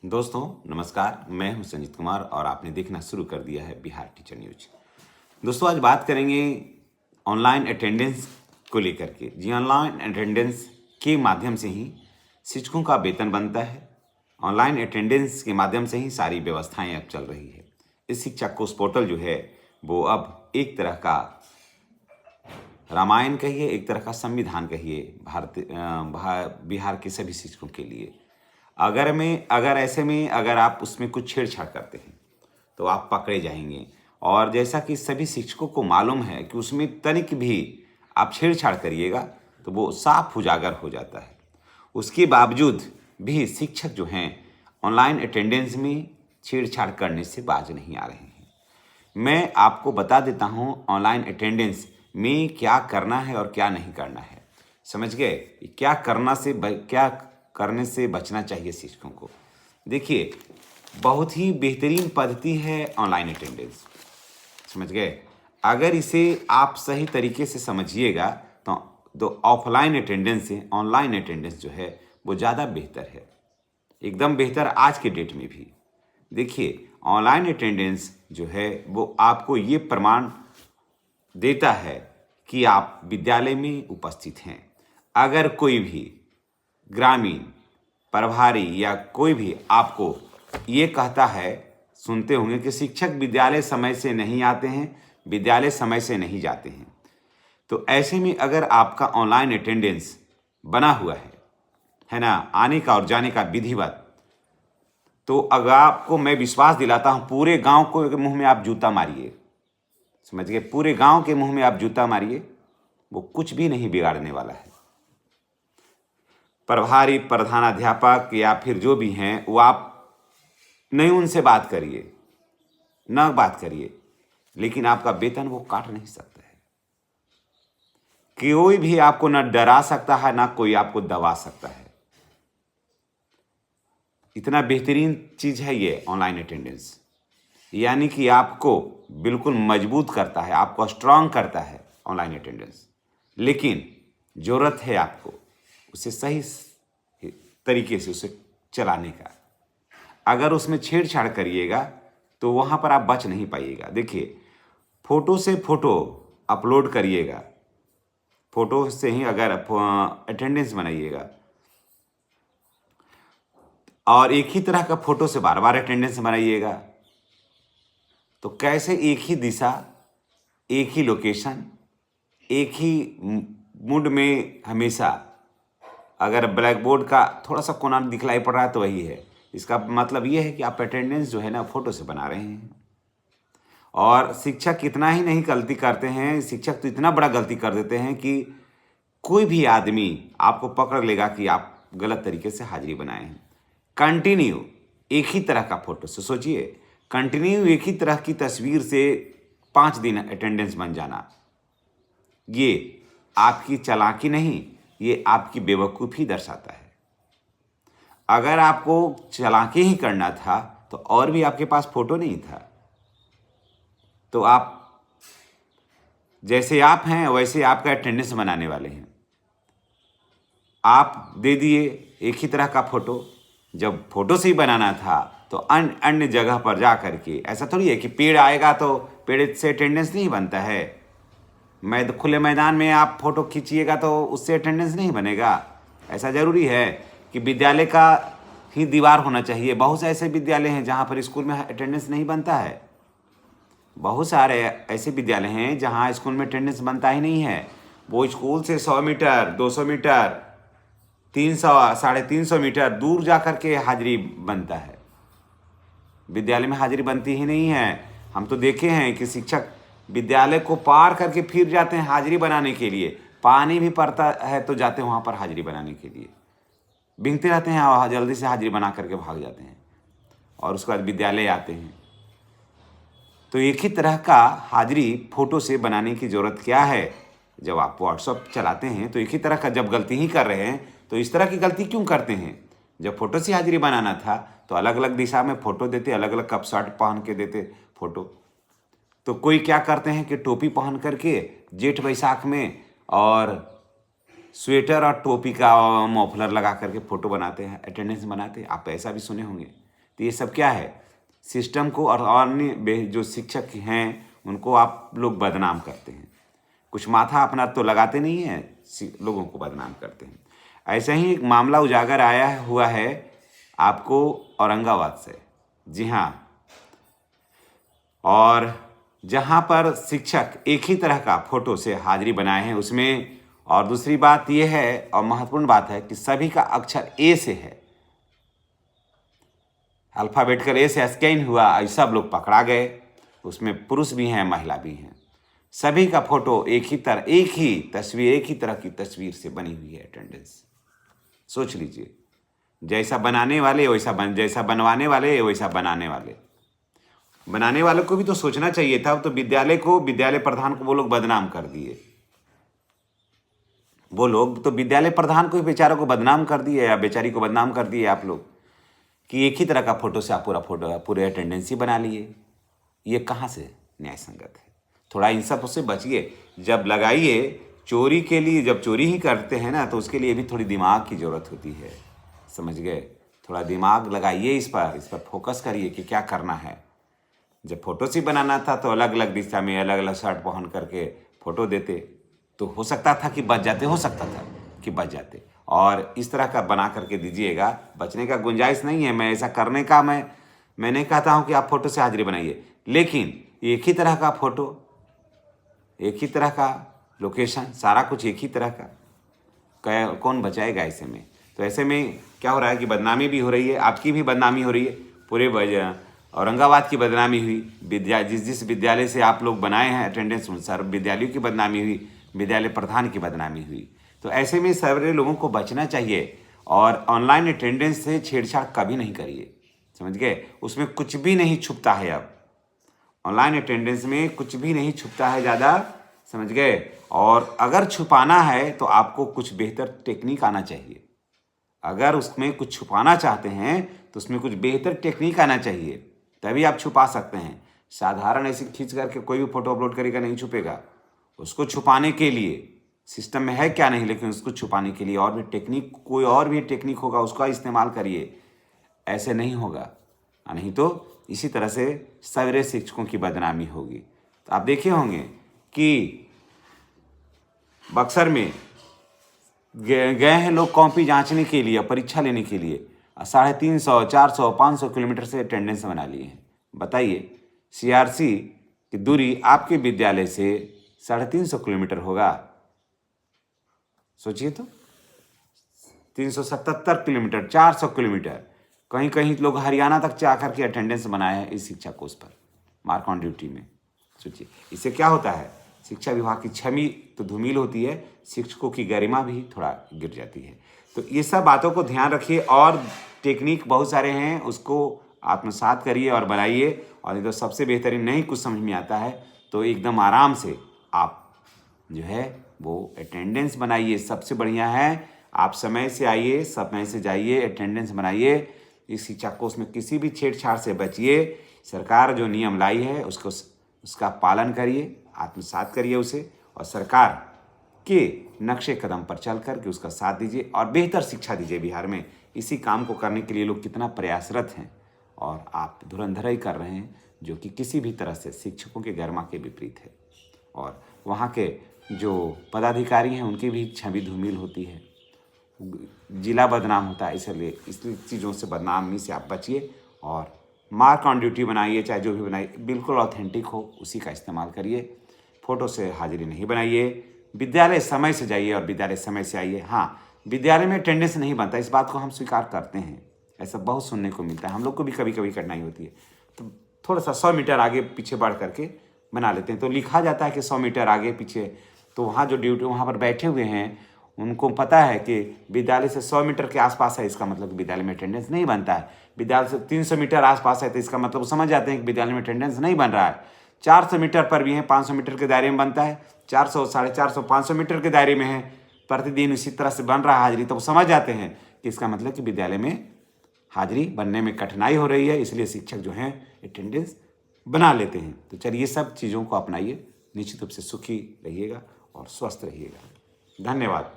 दोस्तों नमस्कार, मैं हूं संजीत कुमार और आपने देखना शुरू कर दिया है बिहार टीचर न्यूज। दोस्तों आज बात करेंगे ऑनलाइन अटेंडेंस को लेकर के। जी, ऑनलाइन अटेंडेंस के माध्यम से ही शिक्षकों का वेतन बनता है। ऑनलाइन अटेंडेंस के माध्यम से ही सारी व्यवस्थाएं अब चल रही है। इस शिक्षा कोष पोर्टल जो है वो अब एक तरह का रामायण कहिए, एक तरह का संविधान कहिए बिहार के सभी शिक्षकों के लिए। अगर आप उसमें कुछ छेड़छाड़ करते हैं तो आप पकड़े जाएंगे। और जैसा कि सभी शिक्षकों को मालूम है कि उसमें तनिक भी आप छेड़छाड़ करिएगा तो वो साफ उजागर हो जाता है। उसके बावजूद भी शिक्षक जो हैं ऑनलाइन अटेंडेंस में छेड़छाड़ करने से बाज नहीं आ रहे हैं। मैं आपको बता देता हूं ऑनलाइन अटेंडेंस में क्या करना है और क्या नहीं करना है। समझ गए? क्या करने से बचना चाहिए शिक्षकों को। देखिए, बहुत ही बेहतरीन पद्धति है ऑनलाइन अटेंडेंस। समझ गए? अगर इसे आप सही तरीके से समझिएगा तो ऑफलाइन अटेंडेंस से ऑनलाइन अटेंडेंस जो है वो ज़्यादा बेहतर है, एकदम बेहतर आज के डेट में भी। देखिए, ऑनलाइन अटेंडेंस जो है वो आपको ये प्रमाण देता है कि आप विद्यालय में उपस्थित हैं। अगर कोई भी ग्रामीण प्रभारी या कोई भी आपको ये कहता है, सुनते होंगे कि शिक्षक विद्यालय समय से नहीं आते हैं, विद्यालय समय से नहीं जाते हैं, तो ऐसे में अगर आपका ऑनलाइन अटेंडेंस बना हुआ है ना, आने का और जाने का विधिवत, तो अगर आपको मैं विश्वास दिलाता हूँ पूरे गांव को मुंह में आप जूता मारिए। समझ गए? पूरे गांव के मुंह में आप जूता मारिए, वो कुछ भी नहीं बिगाड़ने वाला है। प्रभारी, प्रधानाध्यापक या फिर जो भी हैं वो आप नहीं उनसे बात करिए, ना बात करिए, लेकिन आपका वेतन वो काट नहीं सकता है। कोई भी आपको ना डरा सकता है, ना कोई आपको दबा सकता है। इतना बेहतरीन चीज है ये ऑनलाइन अटेंडेंस, यानी कि आपको बिल्कुल मजबूत करता है, आपको स्ट्रांग करता है ऑनलाइन अटेंडेंस। लेकिन जरूरत है आपको उसे सही तरीके से उसे चलाने का। अगर उसमें छेड़छाड़ करिएगा तो वहाँ पर आप बच नहीं पाइएगा। देखिए, फोटो से फोटो अपलोड करिएगा, फोटो से ही अगर अटेंडेंस बनाइएगा और एक ही तरह का फोटो से बार बार अटेंडेंस बनाइएगा, तो कैसे एक ही दिशा, एक ही लोकेशन, एक ही मूड में हमेशा अगर ब्लैक बोर्ड का थोड़ा सा कोना दिखलाई पड़ रहा है तो वही है। इसका मतलब ये है कि आप अटेंडेंस जो है ना फोटो से बना रहे हैं। और शिक्षक इतना ही नहीं गलती करते हैं, शिक्षक तो इतना बड़ा गलती कर देते हैं कि कोई भी आदमी आपको पकड़ लेगा कि आप गलत तरीके से हाजिरी बनाए हैं। कंटिन्यू एक ही तरह का फोटो से, सोचिए, कंटिन्यू एक ही तरह की तस्वीर से 5 दिन अटेंडेंस बन जाना, ये आपकी चालाकी नहीं, ये आपकी बेवकूफ़ी दर्शाता है। अगर आपको चालाकी ही करना था तो और भी आपके पास फोटो नहीं था, तो आप जैसे आप हैं वैसे आपका अटेंडेंस बनाने वाले हैं। आप दे दिए एक ही तरह का फोटो। जब फोटो से ही बनाना था तो अन्य जगह पर जा करके, ऐसा थोड़ी है कि पेड़ आएगा तो पेड़ से अटेंडेंस नहीं बनता है। खुले मैदान में आप फोटो खींचिएगा तो उससे अटेंडेंस नहीं बनेगा। ऐसा ज़रूरी है कि विद्यालय का ही दीवार होना चाहिए। बहुत से ऐसे विद्यालय हैं जहाँ पर स्कूल में अटेंडेंस नहीं बनता है। बहुत सारे ऐसे विद्यालय हैं जहाँ स्कूल में अटेंडेंस बनता ही नहीं है। वो स्कूल से 100 मीटर, 200 मीटर, 300, 350 मीटर दूर जा कर के हाजिरी बनता है। विद्यालय में हाजिरी बनती ही नहीं है। हम तो देखे हैं कि शिक्षक विद्यालय को पार करके फिर जाते हैं हाजिरी बनाने के लिए। पानी भी पड़ता है तो जाते हैं वहाँ पर हाजिरी बनाने के लिए, भीगते रहते हैं और जल्दी से हाजिरी बना करके भाग जाते हैं और उसके बाद विद्यालय आते हैं। तो एक ही तरह का हाजिरी फोटो से बनाने की ज़रूरत क्या है? जब आप व्हाट्सअप चलाते हैं तो एक ही तरह का जब गलती ही कर रहे हैं तो इस तरह की गलती क्यों करते हैं? जब फोटो से हाजिरी बनाना था तो अलग अलग दिशा में फ़ोटो देते, अलग अलग कप शर्ट पहन के देते फ़ोटो। तो कोई क्या करते हैं कि टोपी पहन करके जेठ बैसाख में और स्वेटर और टोपी का मफलर लगा करके फ़ोटो बनाते हैं, अटेंडेंस बनाते हैं। आप ऐसा भी सुने होंगे। तो ये सब क्या है, सिस्टम को और अन्य जो शिक्षक हैं उनको आप लोग बदनाम करते हैं। कुछ माथा अपना तो लगाते नहीं हैं, लोगों को बदनाम करते हैं। ऐसा ही एक मामला उजागर आया हुआ है आपको औरंगाबाद से। जी हाँ, और जहाँ पर शिक्षक एक ही तरह का फोटो से हाजिरी बनाए हैं उसमें, और दूसरी बात यह है और महत्वपूर्ण बात है कि सभी का अक्षर ए से है, अल्फ़ाबेट का ए से स्कैन हुआ, सब लोग पकड़ा गए। उसमें पुरुष भी हैं, महिला भी हैं। सभी का फोटो एक ही तस्वीर, एक ही तरह की तस्वीर से बनी हुई है अटेंडेंस। सोच लीजिए, जैसा बनाने वाले जैसा बनवाने वाले वैसा बनाने वाले। बनाने वालों को भी तो सोचना चाहिए था। तो विद्यालय प्रधान को वो लोग बदनाम कर दिए। वो लोग तो विद्यालय प्रधान को ही बेचारों को बदनाम कर दिए, या बेचारी को बदनाम कर दिए आप लोग, कि एक ही तरह का फोटो से आप पूरे अटेंडेंस ही बना लिए। ये कहाँ से न्याय संगत है? थोड़ा इन सब से बचिए। जब लगाइए चोरी के लिए, जब चोरी ही करते हैं ना, तो उसके लिए भी थोड़ी दिमाग की ज़रूरत होती है, समझ गए? थोड़ा दिमाग लगाइए, इस पर फोकस करिए कि क्या करना है। जब फोटो से बनाना था तो अलग अलग दिशा में अलग अलग शर्ट पहन करके फोटो देते, तो हो सकता था कि बच जाते, और इस तरह का बना करके दीजिएगा, बचने का गुंजाइश नहीं है। मैं ऐसा करने का मैं नहीं कहता हूँ कि आप फोटो से हाजिरी बनाइए, लेकिन एक ही तरह का फोटो, एक ही तरह का लोकेशन, सारा कुछ एक ही तरह का, कौन बचाएगा ऐसे में? तो ऐसे में क्या हो रहा है कि बदनामी भी हो रही है, आपकी भी बदनामी हो रही है, पूरे औरंगाबाद की बदनामी हुई। जिस विद्यालय से आप लोग बनाए हैं अटेंडेंस, उन सर विद्यालयों की बदनामी हुई, विद्यालय प्रधान की बदनामी हुई। तो ऐसे में सारे लोगों को बचना चाहिए, और ऑनलाइन अटेंडेंस से छेड़छाड़ कभी नहीं करिए, समझ गए? उसमें कुछ भी नहीं छुपता है। अब ऑनलाइन अटेंडेंस में कुछ भी नहीं छुपता है ज़्यादा, समझ गए? और अगर छुपाना है तो आपको कुछ बेहतर टेक्निक आना चाहिए। अगर उसमें कुछ छुपाना चाहते हैं तो उसमें कुछ बेहतर टेक्निक आना चाहिए, तभी आप छुपा सकते हैं। साधारण ऐसे खींच करके कोई भी फोटो अपलोड करेगा, नहीं छुपेगा। उसको छुपाने के लिए सिस्टम में है क्या नहीं, लेकिन उसको छुपाने के लिए और भी टेक्निक, कोई और भी टेक्निक होगा, उसका इस्तेमाल करिए। ऐसे नहीं होगा, नहीं तो इसी तरह से सवेरे शिक्षकों की बदनामी होगी। तो आप देखे होंगे कि बक्सर में गए हैं लोग कॉपी जांचने के लिए, परीक्षा लेने के लिए, 350, 400, 500 किलोमीटर से अटेंडेंस बना लिए हैं। बताइए, CRC की दूरी आपके विद्यालय से 350 किलोमीटर होगा। सोचिए तो, 377 किलोमीटर, 400 किलोमीटर, कहीं कहीं लोग हरियाणा तक जाकर के अटेंडेंस बनाए हैं इस शिक्षा कोर्स पर, मार्क ऑन ड्यूटी में। सोचिए, इससे क्या होता है? शिक्षा विभाग की छवि तो धूमिल होती है, शिक्षकों की गरिमा भी थोड़ा गिर जाती है। तो ये सब बातों को ध्यान रखिए, और टेक्निक बहुत सारे हैं, उसको आत्मसात करिए और बनाइए। और नहीं तो सबसे बेहतरीन, नहीं कुछ समझ में आता है तो एकदम आराम से आप जो है वो अटेंडेंस बनाइए। सबसे बढ़िया है आप समय से आइए, समय से जाइए, अटेंडेंस बनाइए। इस शिक्षा कोर्स में किसी भी छेड़छाड़ से बचिए। सरकार जो नियम लाई है उसका पालन करिए, आत्मसात करिए उसे, और सरकार के नक्शे कदम पर चल कर के उसका साथ दीजिए और बेहतर शिक्षा दीजिए बिहार में। इसी काम को करने के लिए लोग कितना प्रयासरत हैं, और आप धुरंधर ही कर रहे हैं, जो कि किसी भी तरह से शिक्षकों के गरिमा के विपरीत है। और वहाँ के जो पदाधिकारी हैं उनकी भी छवि धूमिल होती है, जिला बदनाम होता है। इसलिए इस चीज़ों से, बदनामी से आप बचिए, और मार्क ऑन ड्यूटी बनाइए, चाहे जो भी बनाइए बिल्कुल ऑथेंटिक हो, उसी का इस्तेमाल करिए। फ़ोटो से हाजिरी नहीं बनाइए। विद्यालय समय से जाइए और विद्यालय समय से आइए। हाँ, विद्यालय में अटेंडेंस नहीं बनता, इस बात को हम स्वीकार करते हैं, ऐसा बहुत सुनने को मिलता है। हम लोग को भी कभी कभी कठिनाई होती है, तो थोड़ा सा 100 मीटर आगे पीछे बढ़ करके बना लेते हैं। तो लिखा जाता है कि 100 मीटर आगे पीछे, तो वहाँ जो ड्यूटी वहाँ पर बैठे हुए हैं उनको पता है कि विद्यालय से 100 मीटर के आसपास है, इसका मतलब विद्यालय में अटेंडेंस नहीं बनता है। विद्यालय से 300 मीटर आसपास है तो इसका मतलब समझ जाते हैं कि विद्यालय में अटेंडेंस नहीं बन रहा है। 400 मीटर पर भी है, 500 मीटर के दायरे में बनता है, 400, 450, 500 मीटर के दायरे में है, प्रतिदिन इसी तरह से बन रहा है हाजिरी, तो वो समझ जाते हैं कि इसका मतलब कि विद्यालय में हाजिरी बनने में कठिनाई हो रही है, इसलिए शिक्षक जो हैं अटेंडेंस बना लेते हैं। तो चलिए, ये सब चीज़ों को अपनाइए, निश्चित रूप से सुखी रहिएगा और स्वस्थ रहिएगा। धन्यवाद।